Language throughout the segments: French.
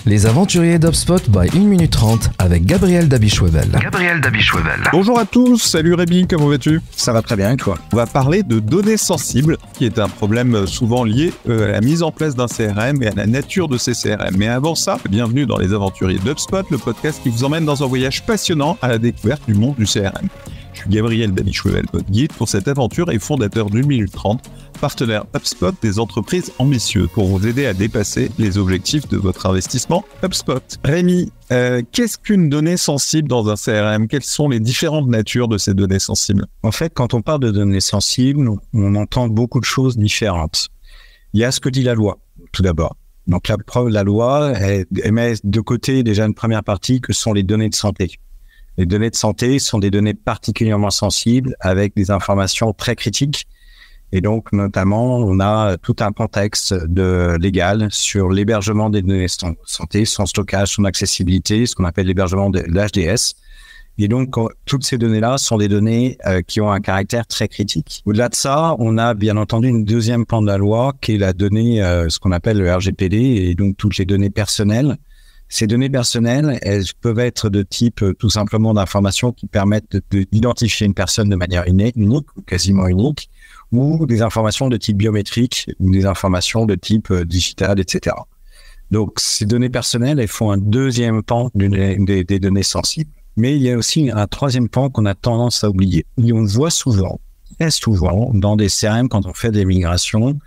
Les aventuriers d'HubSpot by 1 minute 30 avec Gabriel Dabichouevel. Bonjour à tous, salut Rémi, comment vas-tu ? Ça va très bien et toi ? On va parler de données sensibles, qui est un problème souvent lié à la mise en place d'un CRM et à la nature de ces CRM. Mais avant ça, bienvenue dans les aventuriers d'HubSpot, le podcast qui vous emmène dans un voyage passionnant à la découverte du monde du CRM. Je suis Gabriel Dabichouevel, votre guide pour cette aventure et fondateur d'1 minute 30, partenaire HubSpot des entreprises ambitieuses pour vous aider à dépasser les objectifs de votre investissement HubSpot. Rémi, qu'est-ce qu'une donnée sensible dans un CRM ? Quelles sont les différentes natures de ces données sensibles ? En fait, quand on parle de données sensibles, on entend beaucoup de choses différentes. Il y a ce que dit la loi, tout d'abord. Donc la loi elle met de côté déjà une première partie que sont les données de santé. Les données de santé sont des données particulièrement sensibles avec des informations très critiques. Et donc, notamment, on a tout un contexte légal sur l'hébergement des données de santé, son stockage, son accessibilité, ce qu'on appelle l'hébergement de l'HDS. Et donc, toutes ces données-là sont des données qui ont un caractère très critique. Au-delà de ça, on a bien entendu une deuxième pan de la loi qui est la donnée, ce qu'on appelle le RGPD, et donc toutes les données personnelles. Ces données personnelles, elles peuvent être de type tout simplement d'informations qui permettent d'identifier une personne de manière unique ou quasiment unique, ou des informations de type biométrique, ou des informations de type digital, etc. Donc, ces données personnelles, elles font un deuxième pan des données sensibles. Mais il y a aussi un troisième pan qu'on a tendance à oublier. Et on voit souvent, très souvent, dans des CRM, quand on fait des migrations,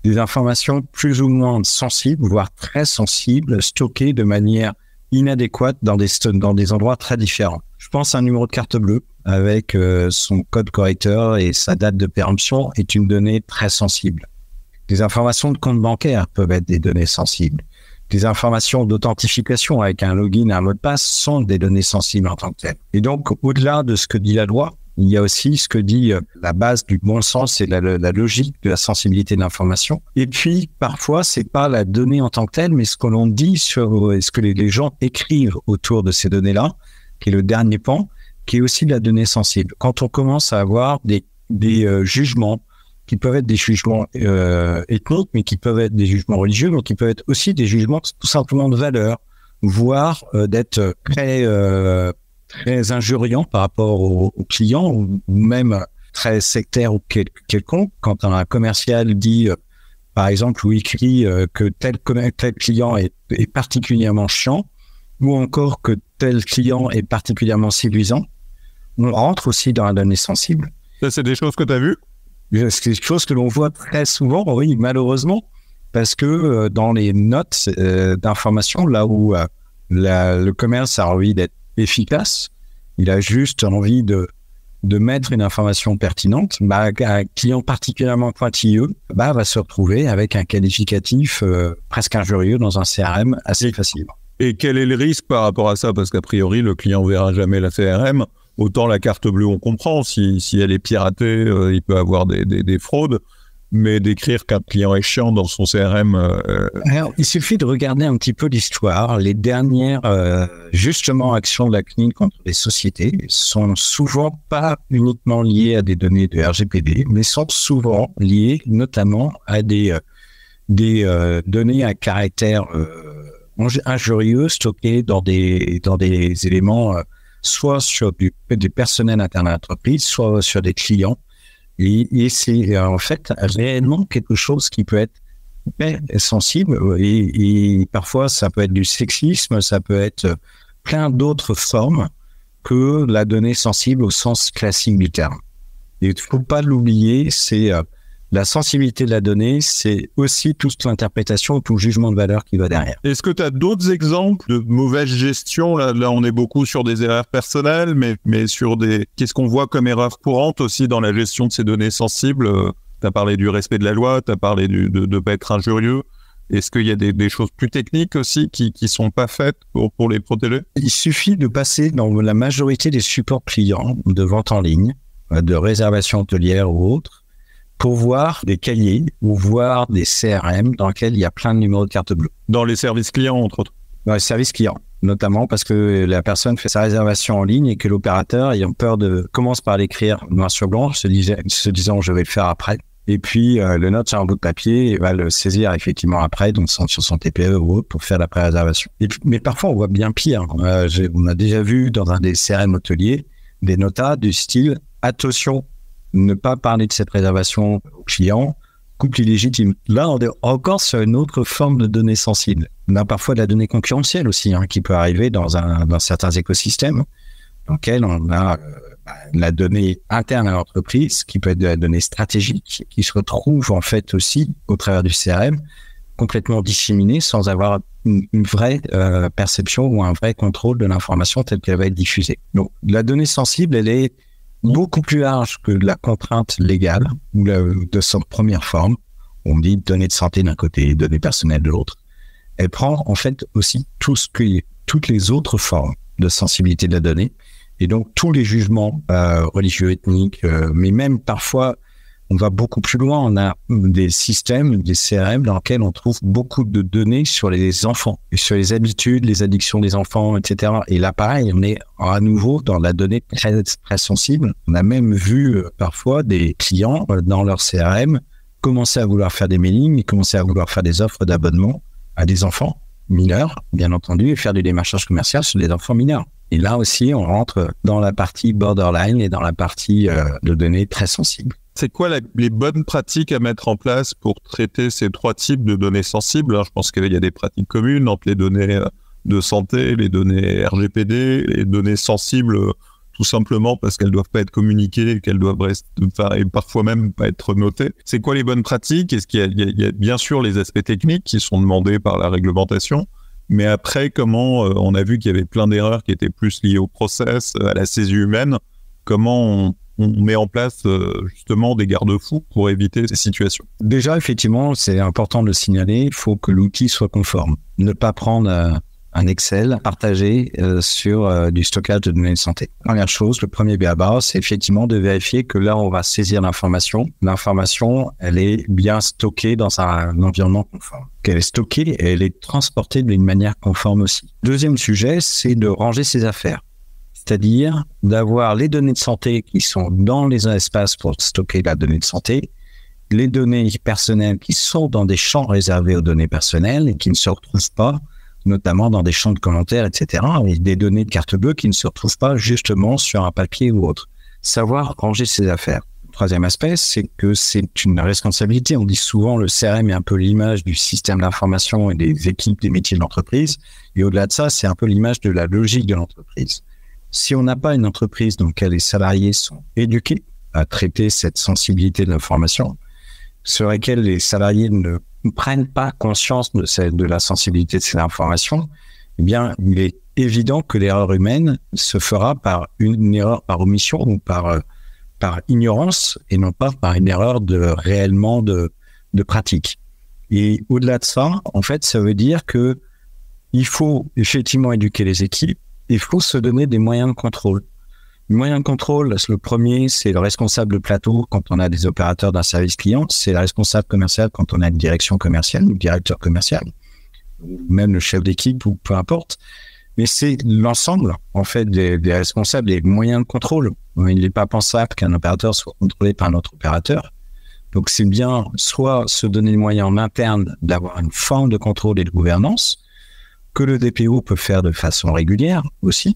des informations plus ou moins sensibles, voire très sensibles, stockées de manière inadéquate dans des endroits très différents. Je pense à un numéro de carte bleue avec son code correcteur et sa date de péremption est une donnée très sensible. Des informations de compte bancaire peuvent être des données sensibles. Des informations d'authentification avec un login et un mot de passe sont des données sensibles en tant que telles. Et donc, au-delà de ce que dit la loi, il y a aussi ce que dit la base du bon sens et la logique de la sensibilité de l'information. Et puis, parfois, c'est pas la donnée en tant que telle, mais ce que l'on dit ce que les gens écrivent autour de ces données-là, qui est le dernier pan, qui est aussi de la donnée sensible. Quand on commence à avoir des jugements, qui peuvent être des jugements ethniques, mais qui peuvent être des jugements religieux, mais qui peuvent être aussi des jugements tout simplement de valeur, voire d'être très injuriant par rapport aux clients ou même très sectaire ou quelconque. Quand un commercial dit, par exemple, ou écrit que tel client est particulièrement chiant ou encore que tel client est particulièrement séduisant, on rentre aussi dans la donnée sensible. Ça, c'est des choses que tu as vues ? C'est des choses que l'on voit très souvent, oui, malheureusement, parce que dans les notes d'information, là où le commerce a envie d'être efficace, il a juste envie de mettre une information pertinente, un client particulièrement pointilleux va se retrouver avec un qualificatif presque injurieux dans un CRM assez facilement. Et quel est le risque par rapport à ça ? Parce qu'a priori, le client ne verra jamais la CRM. Autant la carte bleue, on comprend. Si elle est piratée, il peut avoir des fraudes. Mais d'écrire qu'un client est chiant dans son CRM... Alors, il suffit de regarder un petit peu l'histoire. Les dernières, justement, actions de la CNIL contre les sociétés sont souvent pas uniquement liées à des données de RGPD, mais sont souvent liées notamment à des données à caractère injurieux stockées dans des éléments, soit sur des personnels internes à l'entreprise, soit sur des clients. Et c'est en fait réellement quelque chose qui peut être hyper sensible et parfois ça peut être du sexisme, ça peut être plein d'autres formes que la donnée sensible au sens classique du terme. Et il ne faut pas l'oublier, c'est la sensibilité de la donnée, c'est aussi toute l'interprétation, tout le jugement de valeur qui va derrière. Est-ce que tu as d'autres exemples de mauvaise gestion ? Là, on est beaucoup sur des erreurs personnelles, mais sur qu'est-ce qu'on voit comme erreur courante aussi dans la gestion de ces données sensibles ? Tu as parlé du respect de la loi, tu as parlé de ne pas être injurieux. Est-ce qu'il y a des choses plus techniques aussi qui sont pas faites pour les protéger ? Il suffit de passer dans la majorité des supports clients de vente en ligne, de réservation hôtelière ou autres, pour voir des cahiers ou voir des CRM dans lesquels il y a plein de numéros de carte bleue. Dans les services clients, entre autres. Dans les services clients, notamment parce que la personne fait sa réservation en ligne et que l'opérateur, ayant peur commence par l'écrire noir sur blanc, se disant je vais le faire après. Et puis, le note sur un bout de papier et va le saisir effectivement après, donc sur son TPE ou autre, pour faire la pré-réservation. Mais parfois, on voit bien pire. On a déjà vu dans un des CRM hôteliers des notas du style « Attention, ne pas parler de cette réservation au client, couple illégitime ». Là, on est encore sur une autre forme de données sensibles. On a parfois de la donnée concurrentielle aussi, qui peut arriver dans certains écosystèmes, dans lesquels on a la donnée interne à l'entreprise, qui peut être de la donnée stratégique, qui se retrouve en fait aussi au travers du CRM, complètement disséminée sans avoir une vraie perception ou un vrai contrôle de l'information telle qu'elle va être diffusée. Donc, la donnée sensible, elle est beaucoup plus large que la contrainte légale ou de son première forme. On dit données de santé d'un côté, données personnelles de l'autre. Elle prend en fait aussi toutes les autres formes de sensibilité de la donnée. Et donc, tous les jugements religieux, ethniques, mais même parfois, on va beaucoup plus loin. On a des systèmes, des CRM dans lesquels on trouve beaucoup de données sur les enfants, et sur les habitudes, les addictions des enfants, etc. Et là, pareil, on est à nouveau dans la donnée très, très sensible. On a même vu parfois des clients dans leur CRM commencer à vouloir faire des mailings et commencer à vouloir faire des offres d'abonnement à des enfants mineurs, bien entendu, et faire du démarchage commercial sur des enfants mineurs. Et là aussi, on rentre dans la partie borderline et dans la partie de données très sensibles. C'est quoi les bonnes pratiques à mettre en place pour traiter ces trois types de données sensibles? Je pense qu'il y a des pratiques communes entre les données de santé, les données RGPD, les données sensibles tout simplement parce qu'elles doivent pas être communiquées, qu'elles doivent et parfois même pas être notées. C'est quoi les bonnes pratiques? Est-ce qu'il y a bien sûr les aspects techniques qui sont demandés par la réglementation? Mais après, comment on a vu qu'il y avait plein d'erreurs qui étaient plus liées au process, à la saisie humaine. Comment on met en place justement des garde-fous pour éviter ces situations? Déjà, effectivement, c'est important de le signaler. Il faut que l'outil soit conforme. Ne pas prendre un Excel partagé sur du stockage de données de santé. Première chose, le premier b.a.-ba, c'est effectivement de vérifier que là, on va saisir l'information. L'information, elle est bien stockée dans un environnement conforme. Qu'elle est stockée et elle est transportée d'une manière conforme aussi. Deuxième sujet, c'est de ranger ses affaires. C'est-à-dire d'avoir les données de santé qui sont dans les espaces pour stocker la donnée de santé, les données personnelles qui sont dans des champs réservés aux données personnelles et qui ne se retrouvent pas, notamment dans des champs de commentaires, etc. Et des données de carte bleue qui ne se retrouvent pas justement sur un papier ou autre. Savoir ranger ses affaires. Troisième aspect, c'est que c'est une responsabilité. On dit souvent le CRM est un peu l'image du système d'information et des équipes des métiers de l'entreprise. Et au-delà de ça, c'est un peu l'image de la logique de l'entreprise. Si on n'a pas une entreprise dans laquelle les salariés sont éduqués à traiter cette sensibilité de l'information, sur laquelle les salariés ne prennent pas conscience de la sensibilité de cette information, eh bien, il est évident que l'erreur humaine se fera par une erreur par omission ou par ignorance et non pas par une erreur réellement de pratique. Et au-delà de ça, en fait, ça veut dire que il faut effectivement éduquer les équipes. Il faut se donner des moyens de contrôle. Les moyens de contrôle, le premier, c'est le responsable de plateau quand on a des opérateurs d'un service client. C'est le responsable commercial quand on a une direction commerciale ou directeur commercial, ou même le chef d'équipe ou peu importe. Mais c'est l'ensemble, en fait, des responsables, des moyens de contrôle. Il n'est pas pensable qu'un opérateur soit contrôlé par un autre opérateur. Donc, c'est bien soit se donner les moyens en interne d'avoir une forme de contrôle et de gouvernance, que le DPO peut faire de façon régulière aussi.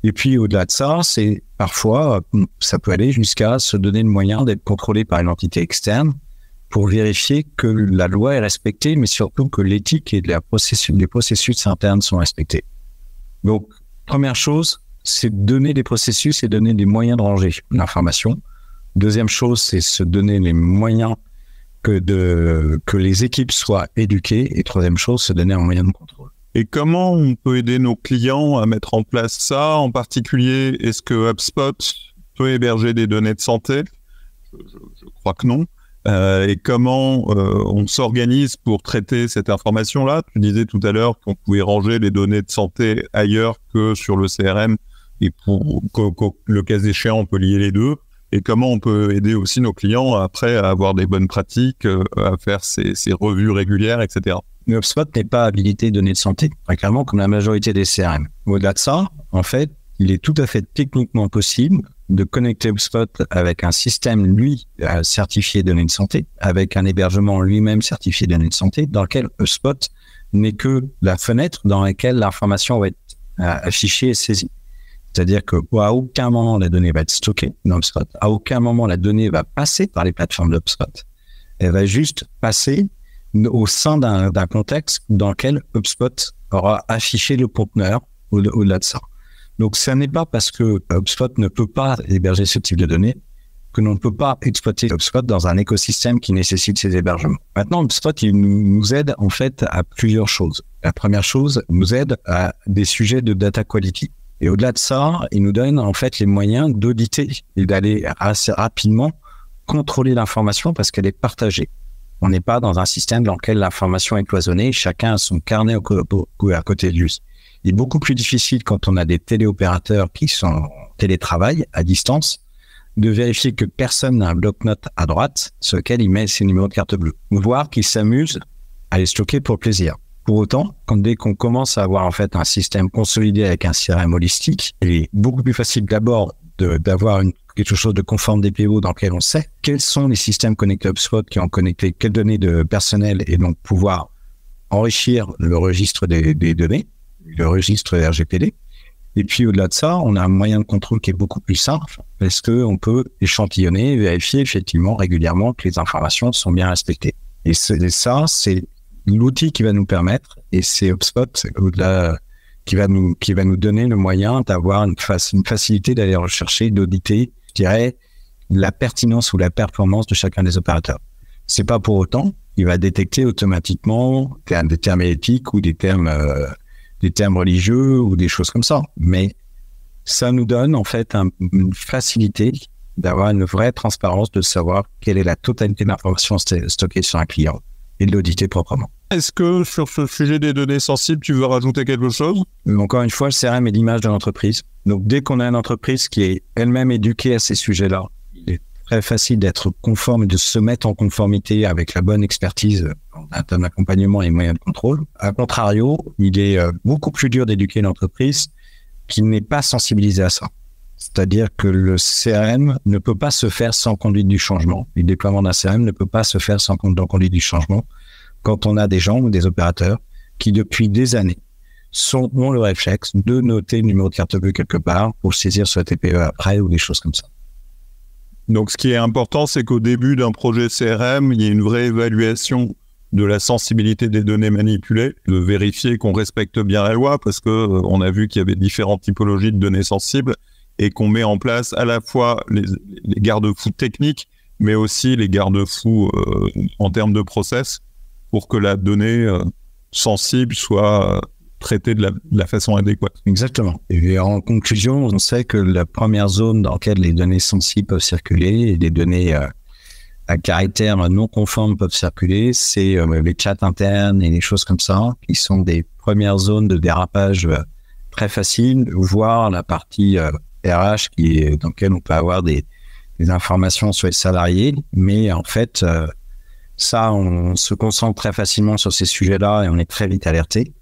Et puis, au-delà de ça, c'est parfois, ça peut aller jusqu'à se donner le moyen d'être contrôlé par une entité externe pour vérifier que la loi est respectée, mais surtout que l'éthique et les processus internes sont respectés. Donc, première chose, c'est donner des processus et donner des moyens de ranger l'information. Deuxième chose, c'est se donner les moyens que les équipes soient éduquées. Et troisième chose, se donner un moyen de contrôle. Et comment on peut aider nos clients à mettre en place ça? En particulier, est-ce que HubSpot peut héberger des données de santé? Je crois que non. Et comment on s'organise pour traiter cette information-là? Tu disais tout à l'heure qu'on pouvait ranger les données de santé ailleurs que sur le CRM et pour le cas échéant, on peut lier les deux. Et comment on peut aider aussi nos clients après à avoir des bonnes pratiques, à faire ces revues régulières, etc. HubSpot n'est pas habilité données de santé, très clairement, comme la majorité des CRM. Au-delà de ça, en fait, il est tout à fait techniquement possible de connecter HubSpot avec un système, lui, certifié données de santé, avec un hébergement lui-même certifié données de santé, dans lequel HubSpot n'est que la fenêtre dans laquelle l'information va être affichée et saisie. C'est-à-dire qu'à aucun moment la donnée va être stockée dans HubSpot, à aucun moment la donnée va passer par les plateformes de HubSpot. Elle va juste passer au sein d'un contexte dans lequel HubSpot aura affiché le conteneur au-delà de ça. Donc, ce n'est pas parce que HubSpot ne peut pas héberger ce type de données que l'on ne peut pas exploiter HubSpot dans un écosystème qui nécessite ces hébergements. Maintenant, HubSpot, il nous aide en fait à plusieurs choses. La première chose, il nous aide à des sujets de data quality. Et au-delà de ça, il nous donne en fait les moyens d'auditer et d'aller assez rapidement contrôler l'information parce qu'elle est partagée. On n'est pas dans un système dans lequel l'information est cloisonnée, chacun a son carnet à côté de lui. Il est beaucoup plus difficile quand on a des téléopérateurs qui sont en télétravail à distance de vérifier que personne n'a un bloc-notes à droite sur lequel il met ses numéros de carte bleue, ou voir qu'il s'amuse à les stocker pour plaisir. Pour autant, dès qu'on commence à avoir en fait un système consolidé avec un CRM holistique, il est beaucoup plus facile d'abord d'avoir quelque chose de conforme DPO dans lequel on sait quels sont les systèmes connectés HubSpot qui ont connecté quelles données de personnel et donc pouvoir enrichir le registre des données, le registre RGPD. Et puis au-delà de ça, on a un moyen de contrôle qui est beaucoup plus simple parce qu'on peut échantillonner et vérifier effectivement régulièrement que les informations sont bien respectées. Et ça, c'est l'outil qui va nous permettre, et c'est HubSpot au-delà qui va nous donner le moyen d'avoir une facilité d'aller rechercher, d'auditer, je dirais, la pertinence ou la performance de chacun des opérateurs. C'est pas pour autant qu'il va détecter automatiquement des termes éthiques ou des termes religieux ou des choses comme ça. Mais ça nous donne en fait une facilité d'avoir une vraie transparence, de savoir quelle est la totalité de l'information stockée sur un client et de l'auditer proprement. Est-ce que sur ce sujet des données sensibles, tu veux rajouter quelque chose ? Encore une fois, le CRM est l'image de l'entreprise. Donc, dès qu'on a une entreprise qui est elle-même éduquée à ces sujets-là, il est très facile d'être conforme et de se mettre en conformité avec la bonne expertise en termes d'accompagnement et moyens de contrôle. A contrario, il est beaucoup plus dur d'éduquer l'entreprise qui n'est pas sensibilisée à ça. C'est-à-dire que le CRM ne peut pas se faire sans conduite du changement. Le déploiement d'un CRM ne peut pas se faire sans conduite du changement. Quand on a des gens ou des opérateurs qui, depuis des années, ont le réflexe de noter le numéro de carte bleue quelque part pour saisir sur la TPE après ou des choses comme ça. Donc, ce qui est important, c'est qu'au début d'un projet CRM, il y ait une vraie évaluation de la sensibilité des données manipulées, de vérifier qu'on respecte bien la loi, parce que on a vu qu'il y avait différentes typologies de données sensibles et qu'on met en place à la fois les garde-fous techniques, mais aussi les garde-fous en termes de process, pour que la donnée sensible soit traitée de la façon adéquate. Exactement. Et en conclusion, on sait que la première zone dans laquelle les données sensibles peuvent circuler et les données à caractère non conforme peuvent circuler, c'est les chats internes et les choses comme ça, qui sont des premières zones de dérapage très faciles, voire la partie RH dans laquelle on peut avoir des informations sur les salariés, mais en fait... ça, on se concentre très facilement sur ces sujets-là et on est très vite alerté.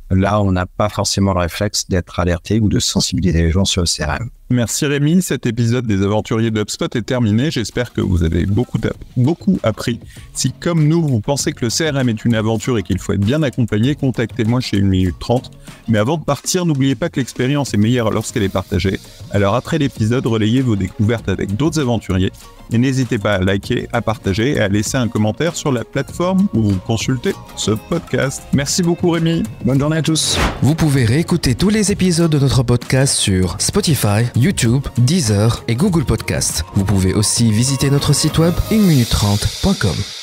Là, on n'a pas forcément le réflexe d'être alerté ou de sensibiliser les gens sur le CRM. Merci Rémi, cet épisode des aventuriers de HubSpot est terminé. J'espère que vous avez beaucoup appris. Si, comme nous, vous pensez que le CRM est une aventure et qu'il faut être bien accompagné, contactez-moi chez 1 minute 30. Mais avant de partir, n'oubliez pas que l'expérience est meilleure lorsqu'elle est partagée. Alors après l'épisode, relayez vos découvertes avec d'autres aventuriers. Et n'hésitez pas à liker, à partager et à laisser un commentaire sur la plateforme où vous consultez ce podcast. Merci beaucoup Rémi. Bonne journée à tous. Vous pouvez réécouter tous les épisodes de notre podcast sur Spotify, YouTube, Deezer et Google Podcast. Vous pouvez aussi visiter notre site web 1minute30.com.